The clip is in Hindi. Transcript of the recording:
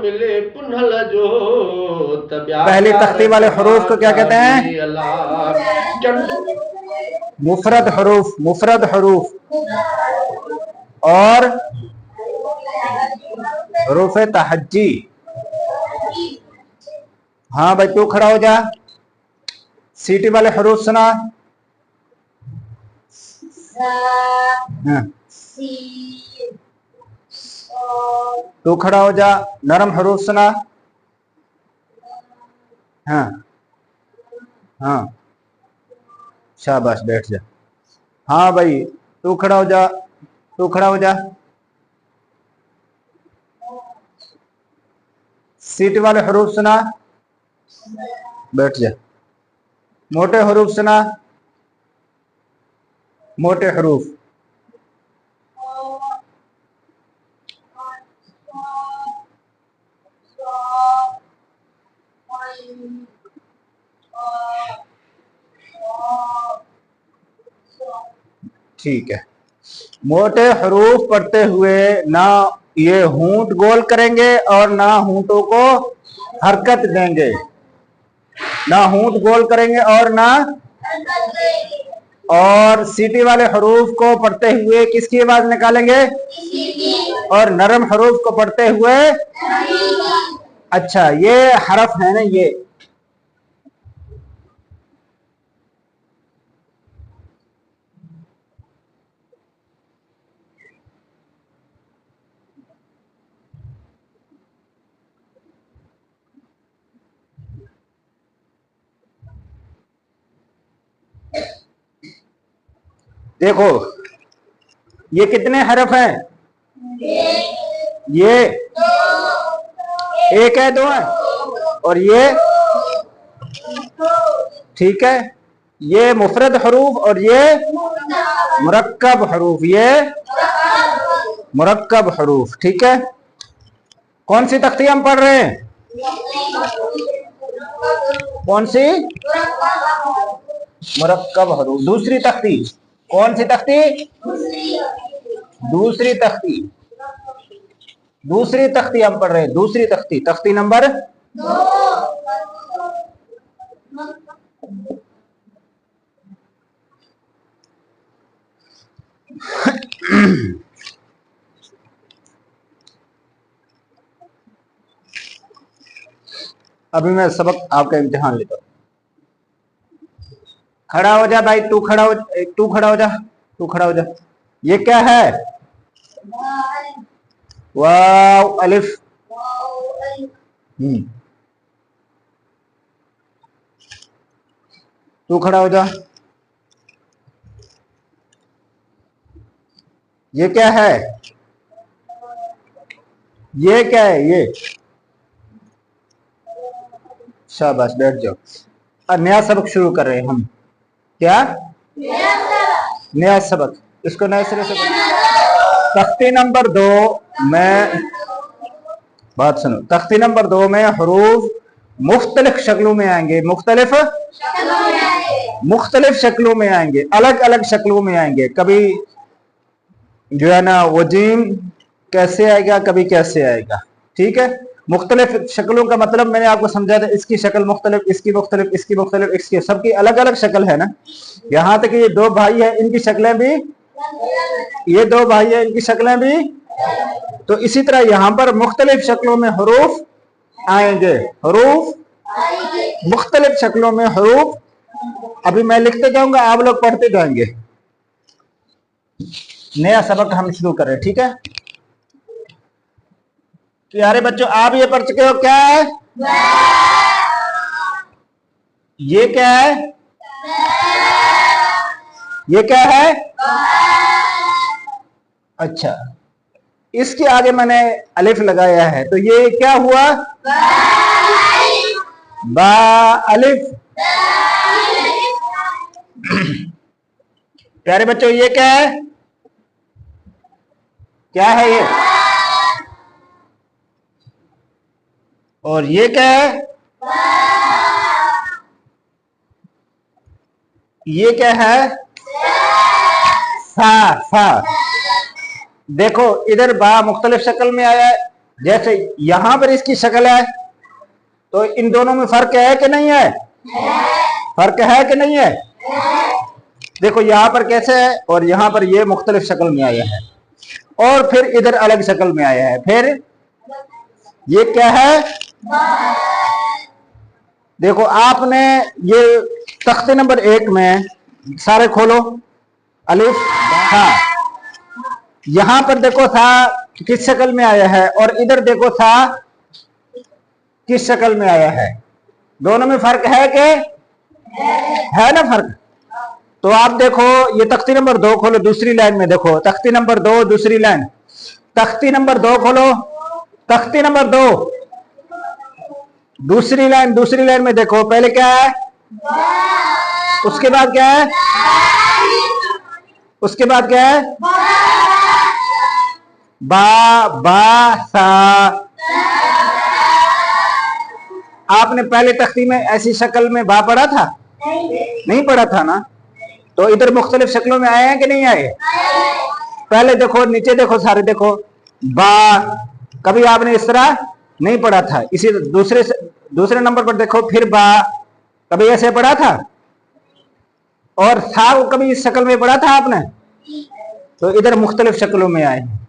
मिले पुनल जो पहली तख्ती वाले हरूफ को क्या कहते हैं? मुफरद हरूफ, मुफरद हरूफ। और हरूफ तहज्जी। हाँ भाई तू खड़ा हो जा। सीटी वाले हरूफ सुना। हाँ। तू खड़ा हो जा। नरम हरूफ सुना। हाँ हाँ शाबाश, बैठ जा। हाँ भाई तू खड़ा हो जा, तू खड़ा हो जा। सीटी वाले हरूफ सुना, बैठ जा। मोटे हरूफ सुना, मोटे हरूफ। ठीक है। मोटे हरूफ पढ़ते हुए ना ये होंठ गोल करेंगे और ना होंठों को हरकत देंगे, ना होंठ गोल करेंगे और ना, और सीटी वाले हरूफ को पढ़ते हुए किसकी आवाज निकालेंगे? और नरम हरूफ को पढ़ते हुए, अच्छा ये हरफ है ना ये। देखो ये कितने हरफ हैं? ये एक है, दो है, और ये ठीक है। ये मुफरद हरूफ और ये मुरक्कब हरूफ, ये मुरक्कब हरूफ। ठीक है। कौन सी तख्ती हम पढ़ रहे हैं? कौन सी? मुरक्कब हरूफ। दूसरी तख्ती। कौन सी तख्ती? दूसरी तख्ती। दूसरी तख्ती हम पढ़ रहे हैं, दूसरी तख्ती, तख्ती नंबर 2। अभी मैं सबक आपका इम्तिहान लेता हूं। खड़ा हो जा भाई, तू खड़ा हो, तू खड़ा हो जा, तू खड़ा हो जा। ये क्या है? वाव अलिफ। तू खड़ा हो जा। ये क्या है? ये क्या है? ये शाबाश, बैठ जाओ। और नया सबक शुरू कर रहे हैं हम। क्या? नया सबक। इसको नए सिरे से तख्ती नंबर 2 में, बात सुनो, तख्ती नंबर 2 में हरूफ मुख्तलिफ शक्लों में आएंगे, मुख्तलिफ शक्लों में आएंगे, अलग अलग शक्लों में आएंगे। कभी जो है ना वजीम कैसे आएगा, कभी कैसे आएगा। ठीक है। मुख्तलिफ शक्लों का मतलब मैंने आपको समझा था, इसकी शक्ल मुख्तलिफ, इसकी मुख्तलिफ, इसकी मुख्तलिफ, इसकी सबकी अलग अलग शक्ल है ना। यहाँ तक ये दो भाई है, इनकी शक्लें भी, ये दो भाई है, इनकी शक्लें भी। तो इसी तरह यहाँ पर मुख्तलिफ शक्लों में हरूफ आएंगे, हरूफ मुख्तलिफ शक्लों में हरूफ। अभी मैं लिखते जाऊंगा, आप लोग पढ़ते जाएंगे। नया सबक हम शुरू करें। ठीक है। प्यारे बच्चों, आप ये पढ़ चुके हो, क्या है ये? क्या है ये? क्या है? अच्छा, इसके आगे मैंने अलिफ लगाया है, तो ये क्या हुआ? बा अलिफ। प्यारे बच्चों, ये क्या है? क्या है ये? और ये क्या है? ये क्या है? सा। सा। देखो इधर बा मुख्तलिफ शक्ल में आया है, जैसे यहां पर इसकी शक्ल है, तो इन दोनों में फर्क है कि नहीं है? फर्क है कि नहीं है? देखो यहां पर कैसे है और यहां पर ये मुख्तलिफ शक्ल में आया है, और फिर इधर अलग शक्ल में आया है। फिर ये क्या है? देखो आपने ये तख्ते नंबर 1 में सारे खोलो, अलिफ था, यहां पर देखो था किस शक्ल में आया है, और इधर देखो था किस शक्ल में आया है। दोनों में फर्क है कि है ना फर्क? तो आप देखो ये तख्ती नंबर 2 खोलो, दूसरी लाइन में देखो, तख्ती नंबर 2 दूसरी लाइन, तख्ती नंबर 2 खोलो, तख्ती नंबर 2 दूसरी लाइन में देखो, पहले क्या है, उसके बाद क्या है, उसके बाद क्या है, बा बा सा। आपने पहले तख्ती में ऐसी शक्ल में बा पढ़ा था? नहीं पढ़ा था ना। तो इधर मुख्तलिफ शक्लों में आए हैं कि नहीं आए? पहले देखो, नीचे देखो, सारे देखो, बा कभी आपने इस तरह नहीं पढ़ा था। इसी दूसरे नंबर पर देखो, फिर बा कभी ऐसे पढ़ा था, और था कभी इस शक्ल में पढ़ा था आपने? तो इधर मुख्तलिफ शक्लों में आए हैं।